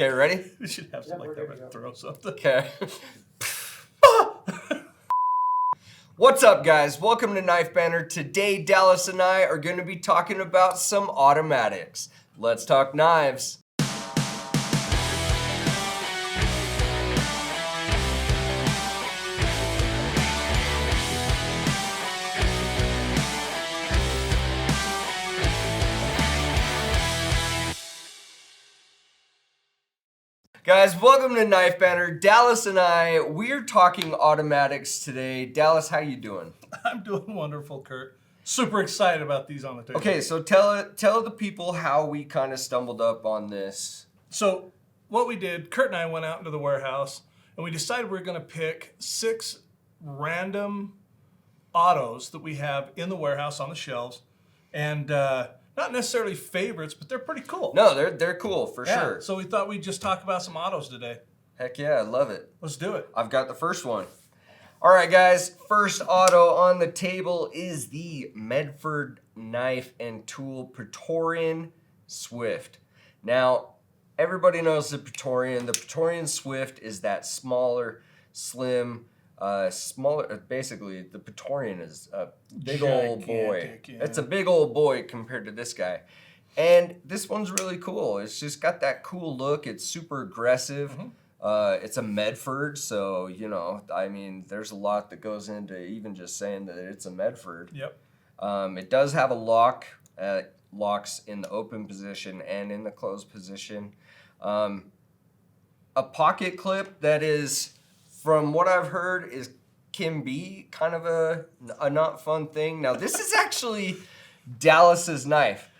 Okay, ready? We should have something like that when I throw something. Okay. What's up, guys? Welcome to Knife Banter. Today, Dallas and I are going to be talking about some automatics. Let's talk knives. Guys, welcome to Knife Banter. Dallas and I, we're talking automatics today. Dallas, how you doing? I'm doing wonderful, Kurt. Super excited about these on the table. Okay, so tell the people how we kind of stumbled up on this. So what we did, Kurt and I went out into the warehouse, and we decided we were going to pick 6 random autos that we have in the warehouse on the shelves, and not necessarily favorites, but they're pretty cool. No, they're cool for sure. So we thought we'd just talk about some autos today. Heck yeah, I love it. Let's do it. I've got the first one. All right, guys. First auto on the table is the Medford knife and tool Praetorian Swift. Now, everybody knows the Praetorian. The Praetorian Swift is that smaller, slim, smaller. Basically, the Praetorian is a big old boy. Yeah. It's a big old boy compared to this guy. And this one's really cool. It's just got that cool look. It's super aggressive. Mm-hmm. It's a Medford, so, you know, I mean, there's a lot that goes into even just saying that it's a Medford. Yep. It does have a lock, locks in the open position and in the closed position. A pocket clip that is, from what I've heard, can be kind of a not fun thing. Now, this is actually Dallas's knife.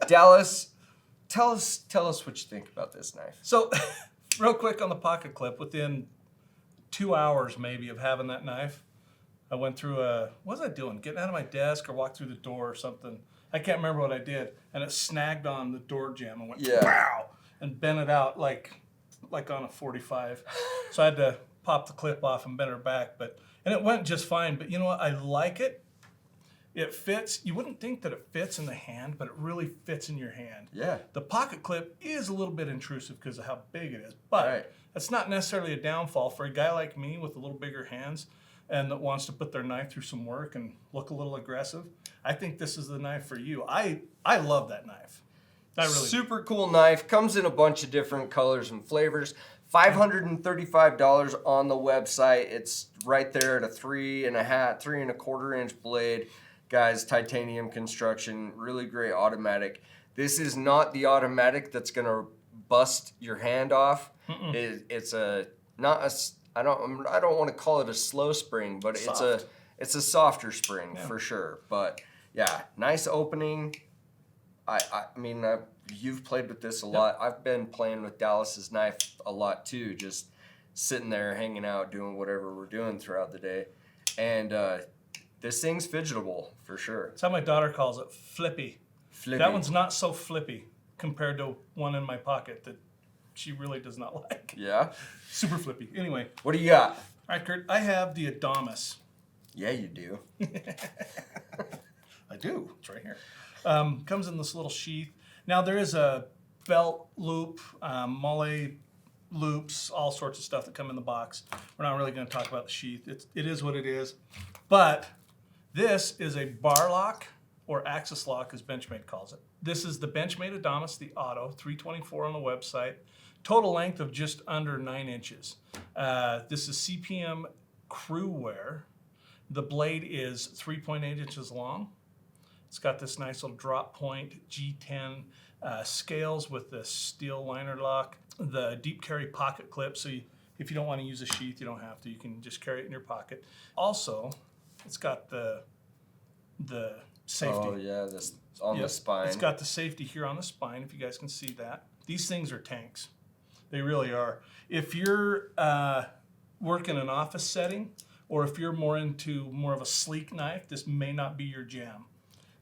Dallas, tell us what you think about this knife. So, real quick on the pocket clip, within 2 hours maybe of having that knife, I went through what was I doing? Getting out of my desk or walked through the door or something. I can't remember what I did. And it snagged on the door jamb and went, wow, and bent it out like on a 45. So I had to pop the clip off and bend her back. And it went just fine. But you know what? I like it. It fits. You wouldn't think that it fits in the hand, but it really fits in your hand. Yeah. The pocket clip is a little bit intrusive because of how big it is, but that's not necessarily a downfall for a guy like me with a little bigger hands and that wants to put their knife through some work and look a little aggressive. I think this is the knife for you. I love that knife. I really Super cool knife. Comes in a bunch of different colors and flavors. $535 on the website. It's right there at a 3.25 inch blade. Guys, titanium construction, really great automatic. This is not the automatic that's gonna bust your hand off. It's I don't want to call it a slow spring, but it's a softer spring for sure. But yeah, nice opening. I mean, you've played with this a lot. I've been playing with Dallas's knife a lot too, just sitting there hanging out, doing whatever we're doing throughout the day, and this thing's fidgetable for sure. That's how my daughter calls it, flippy. Flippy. That one's not so flippy compared to one in my pocket that she really does not like. Yeah? Super flippy. Anyway. What do you got? All right, Kurt, I have the Adamas. Yeah, you do. I do. It's right here. Comes in this little sheath. Now, there is a belt loop, mole loops, all sorts of stuff that come in the box. We're not really going to talk about the sheath. It is what it is. But this is a bar lock, or axis lock as Benchmade calls it. This is the Benchmade Adamas, the Auto, 324 on the website. Total length of just under 9 inches. This is CPM crew wear. The blade is 3.8 inches long. It's got this nice little drop point G10 scales with the steel liner lock. The deep carry pocket clip, so if you don't want to use a sheath, you don't have to. You can just carry it in your pocket. Also, it's got the safety. Oh yeah, this on the spine. It's got the safety here on the spine, if you guys can see that. These things are tanks. They really are. If you're working an office setting, or if you're more into more of a sleek knife, this may not be your jam.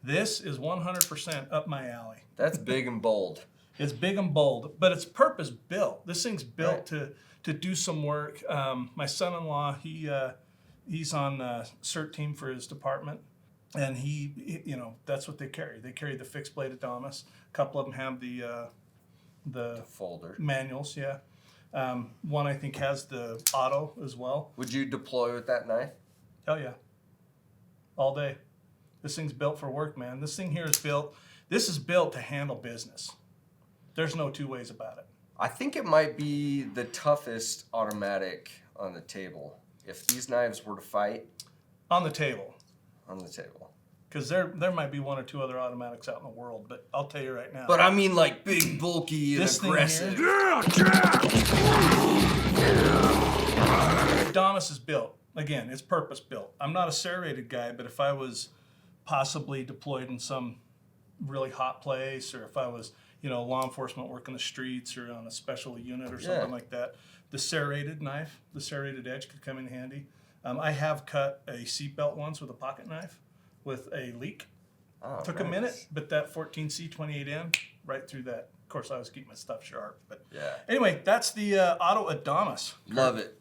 This is 100% up my alley. That's big and bold. It's big and bold, but it's purpose built. This thing's built to do some work. My son-in-law, he's on the CERT team for his department, and he, that's what they carry. They carry the fixed blade Adamas. A couple of them have the the folder manuals. Yeah, one I think has the auto as well. Would you deploy with that knife? Hell yeah, all day. This thing's built for work, man. This thing here is built. This is built to handle business. There's no two ways about it. I think it might be the toughest automatic on the table. If these knives were to fight On the table. on the table. Because there might be one or two other automatics out in the world, but I'll tell you right now. But I mean like big, bulky, and This thing aggressive. Adamas is built. Again, it's purpose built. I'm not a serrated guy, but if I was possibly deployed in some really hot place, or if I was, law enforcement working the streets or on a special unit or something like that, the serrated knife, the serrated edge could come in handy. I have cut a seatbelt once with a pocket knife with a leak. Oh, Took a minute, but that 14C28N right through that. Of course, I always keep my stuff sharp. But anyway, that's the Auto Adamas. Love it.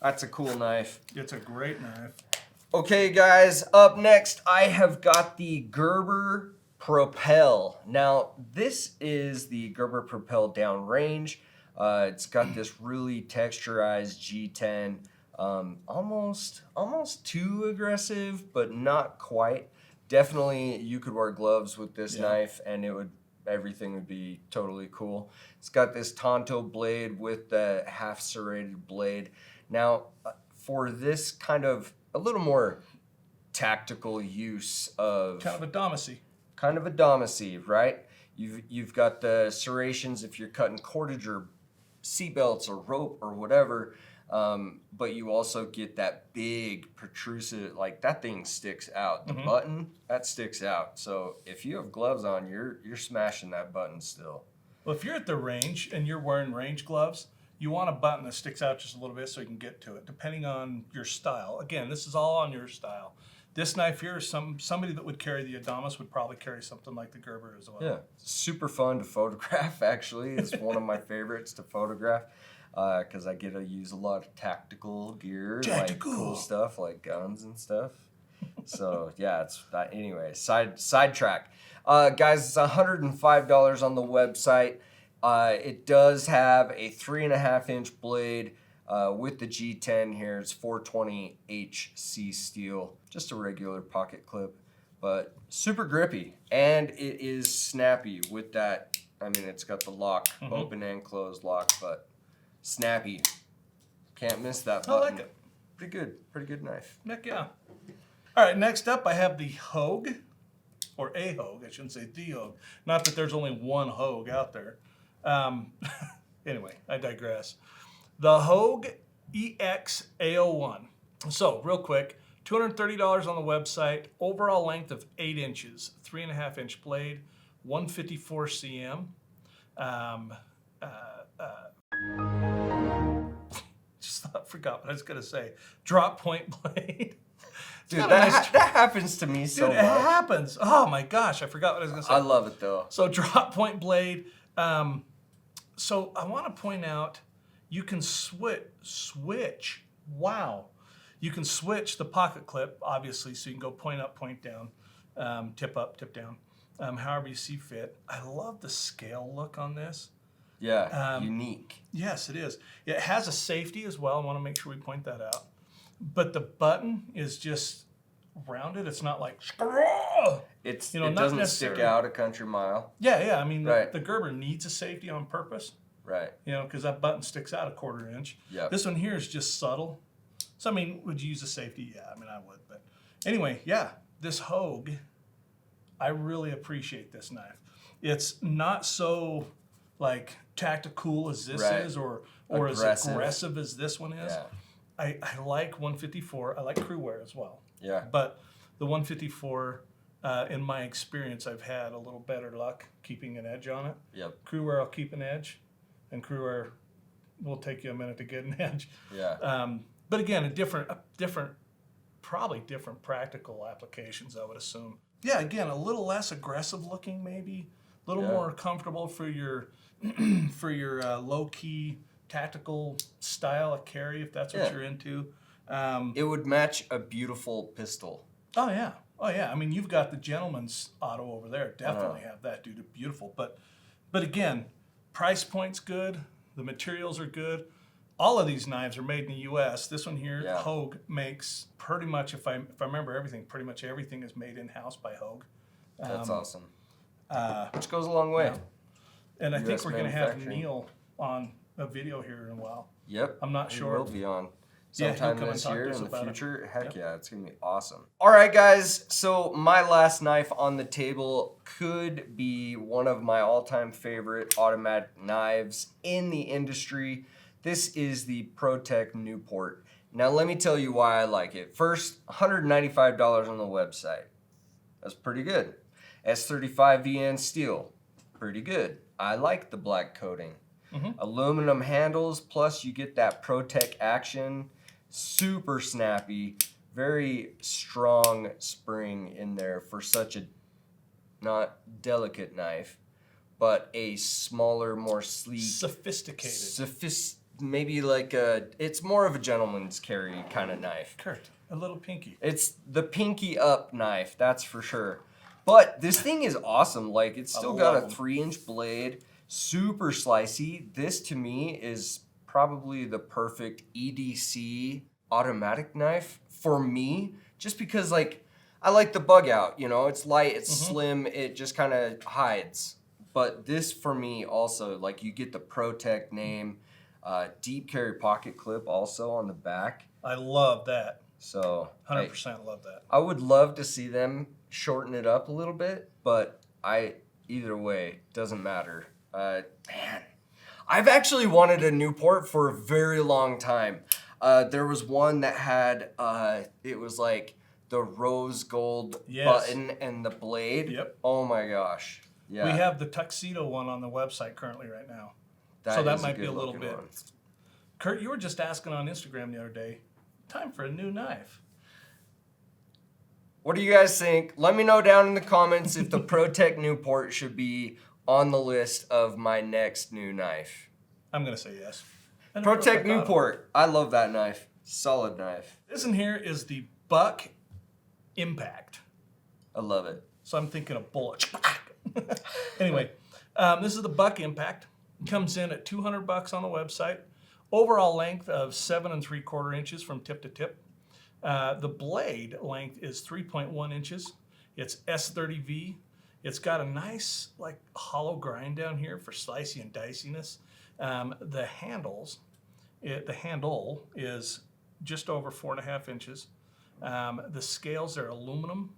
That's a cool knife. It's a great knife. Okay, guys, up next, I have got the Gerber Propel. Now, this is the Gerber Propel Downrange. It's got this really texturized G10. Almost too aggressive, but not quite. Definitely, you could wear gloves with this knife, and everything would be totally cool. It's got this Tonto blade with the half serrated blade. Now, for this kind of a little more tactical use of Kind of Adamas-y. kind of Adamas-y, right? You've got the serrations if you're cutting cordage or seatbelts or rope or whatever, but you also get that big protrusive, like that thing sticks out. The button, that sticks out. So if you have gloves on, you're smashing that button still. Well, if you're at the range and you're wearing range gloves, you want a button that sticks out just a little bit so you can get to it, depending on your style. Again, this is all on your style. This knife here, somebody that would carry the Adamas would probably carry something like the Gerber as well. Yeah, super fun to photograph, actually. It's one of my favorites to photograph because I get to use a lot of tactical gear, like cool stuff like guns and stuff. So, yeah, it's anyway, sidetrack. Guys, it's $105 on the website. It does have a 3.5-inch blade with the G10 here. It's 420 HC steel, just a regular pocket clip, but super grippy, and it is snappy with that. I mean, it's got the lock, open and closed lock, but snappy. Can't miss that button. I like it. Pretty good knife. Heck yeah. All right, next up I have the Hogue, or a Hogue, I shouldn't say the Hogue. Not that there's only one Hogue out there. Anyway, I digress. The Hogue EX A01. So, real quick, $230 on the website, overall length of 8 inches, 3.5-inch blade, 154 cm. Forgot what I was going to say. Drop point blade. Dude, that happens to me so much. It happens. Oh my gosh, I forgot what I was going to say. I love it though. So drop point blade. So I want to point out, you can switch. Wow. You can switch the pocket clip, obviously, so you can go point up, point down, tip up, tip down, however you see fit. I love the scale look on this. Yeah, unique. Yes, it is. It has a safety as well. I want to make sure we point that out. But the button is just rounded. It's not like it doesn't stick out a country mile. Yeah. I mean, the Gerber needs a safety on purpose. Right. Because that button sticks out a 1/4 inch. Yep. This one here is just subtle. So, I mean, would you use a safety? Yeah, I mean, I would. But anyway, yeah, this Hogue, I really appreciate this knife. It's not so like tactical as this is, or as aggressive as this one is. Yeah. I like 154. I like crew wear as well. Yeah. But the 154, in my experience, I've had a little better luck keeping an edge on it. Yep. Crew wear, I'll keep an edge, and crew wear will take you a minute to get an edge. Yeah. But again, probably different practical applications, I would assume. Yeah, again, a little less aggressive looking, maybe a little more comfortable for your low key tactical style of carry, if that's what you're into. It would match a beautiful pistol. Oh yeah. I mean, you've got the gentleman's auto over there. Definitely have that, dude. Beautiful. But again, price point's good. The materials are good. All of these knives are made in the U.S. This one here, Hogue, makes pretty much, if I remember everything, pretty much everything is made in-house by Hogue. That's awesome. Which goes a long way. Yeah. And I think we're going to have Neil on a video here in a while. Yep. I'm not sure. He will be on sometime this year in the future. Heck yeah, it's going to be awesome. All right, guys. So my last knife on the table could be one of my all-time favorite automatic knives in the industry. This is the ProTech Newport. Now, let me tell you why I like it. First, $195 on the website. That's pretty good. S35 VN steel. Pretty good. I like the black coating. Aluminum handles, plus you get that ProTech action. Super snappy. Very strong spring in there for such a not delicate knife, but a smaller, more sleek. Sophisticated. Maybe like it's more of a gentleman's carry kind of knife. Kurt, a little pinky. It's the pinky up knife, that's for sure. But this thing is awesome. Like, it's still got a 3-inch blade, super slicey. This to me is probably the perfect EDC automatic knife for me, just because like I like the bug out, you know, it's light, it's slim, it just kind of hides. But this for me also, like, you get the ProTech name. Deep carry pocket clip also on the back. I love that. So 100% love that. I would love to see them shorten it up a little bit, but either way, doesn't matter. Man, I've actually wanted a Newport for a very long time. There was one that had it was like the rose gold button and the blade. Yep. Oh my gosh. Yeah. We have the tuxedo one on the website currently right now. That might be a little bit. One. Kurt, you were just asking on Instagram the other day, time for a new knife. What do you guys think? Let me know down in the comments if the ProTech Newport should be on the list of my next new knife. I'm going to say yes. ProTech Newport. I love that knife. Solid knife. This in here is the Buck Impact. I love it. So I'm thinking of bullet. Anyway, this is the Buck Impact. Comes in at $200 on the website. Overall length of 7 3/4 inches from tip to tip. The blade length is 3.1 inches. It's S30V. It's got a nice like hollow grind down here for slicey and diciness. The handle is just over 4.5 inches. The scales are aluminum.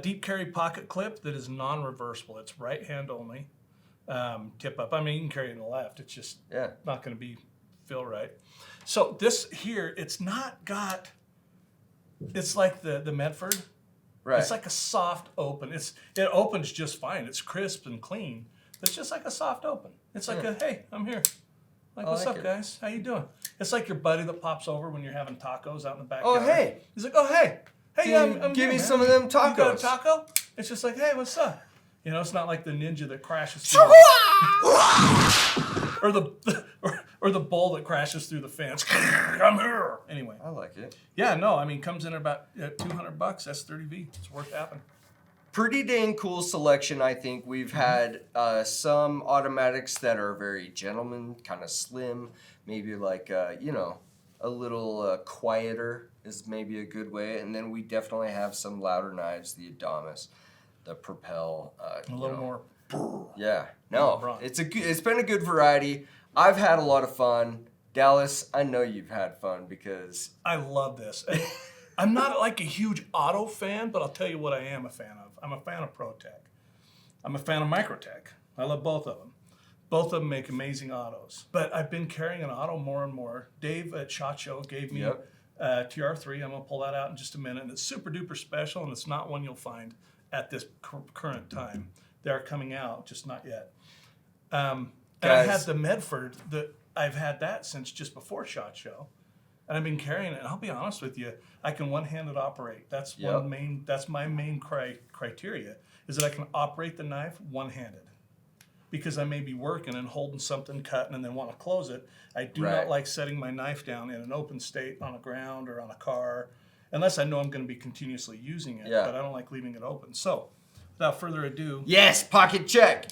Deep carry pocket clip that is non-reversible. It's right hand only. Tip up. I mean, you can carry it in the left. It's just not going to feel right. So this here, it's like the Medford. Right. It's like a soft open. It opens just fine. It's crisp and clean. It's just like a soft open. It's like hey, I'm here. Like, what's up, guys? How you doing? It's like your buddy that pops over when you're having tacos out in the backyard. Oh, hey. He's like, oh, hey. Hey, I'm give here, me man. some of them tacos. You got a taco? It's just like, hey, what's up? You know, it's not like the ninja that crashes through or the bull that crashes through the fence. I'm here. Anyway. I like it. Yeah, no, I mean, comes in at about $200. S30V. It's worth having. Pretty dang cool selection, I think. We've had some automatics that are very gentleman, kind of slim, maybe like, a little quieter is maybe a good way. And then we definitely have some louder knives, the Adamas, the Propel. A little more. Yeah. No, it's been a good variety. I've had a lot of fun. Dallas, I know you've had fun because... I love this. I'm not like a huge auto fan, but I'll tell you what I am a fan of. I'm a fan of ProTech. I'm a fan of Microtech. I love both of them. Both of them make amazing autos. But I've been carrying an auto more and more. Dave at SHOT Show gave me TR3. I'm going to pull that out in just a minute. And it's super duper special, and it's not one you'll find at this current time. They're coming out, just not yet. And I had the Medford. I've had that since just before SHOT Show. And I've been carrying it. And I'll be honest with you, I can one-handed operate. That's my main criteria, is that I can operate the knife one-handed. Because I may be working and holding something, cutting, and then want to close it. I do not like setting my knife down in an open state on the ground or on a car, unless I know I'm going to be continuously using it. But I don't like leaving it open. So, without further ado. Yes, pocket check.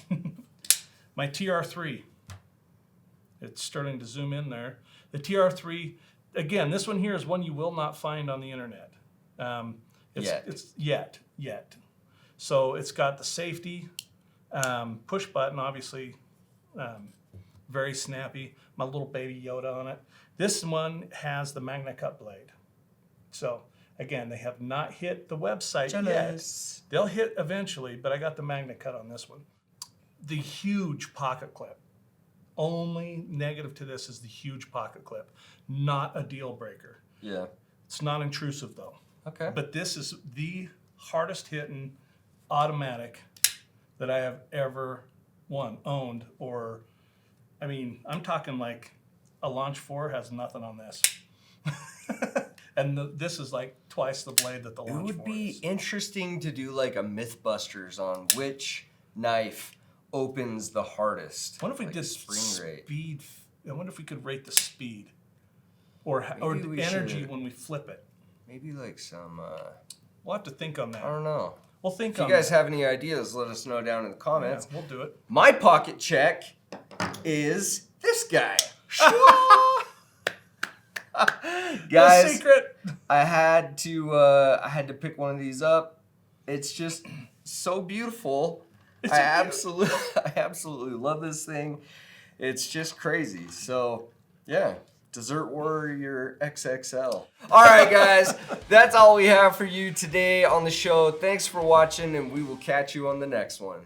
My TR3. It's starting to zoom in there. The TR3, again, this one here is one you will not find on the internet. It's yet. So it's got the safety, push button, obviously, very snappy. My little baby Yoda on it. This one has the Magna Cut blade. So again, they have not hit the website yet. They'll hit eventually, but I got the Magna Cut on this one. The huge pocket clip. Only negative to this is the huge pocket clip. Not a deal breaker. Yeah. It's not intrusive though. Okay. But this is the hardest hitting automatic that I have ever owned, or, I mean, I'm talking like a Launch 4 has nothing on this. And this is like twice the blade that the Launch 4 is. It would be interesting to do like a Mythbusters on which knife opens the hardest. I wonder if we like did spring rate. speed. I wonder if we could rate the speed or the energy when we flip it. Maybe like some, We'll have to think on that. I don't know. We'll think If on you guys that. have any ideas, let us know down in the comments. Yeah, we'll do it. My pocket check is this guy. Guys, The secret. I had to pick one of these up. It's just so beautiful. I absolutely love this thing. It's just crazy. So, yeah. Desert Warrior XXL. All right, guys. That's all we have for you today on the show. Thanks for watching, and we will catch you on the next one.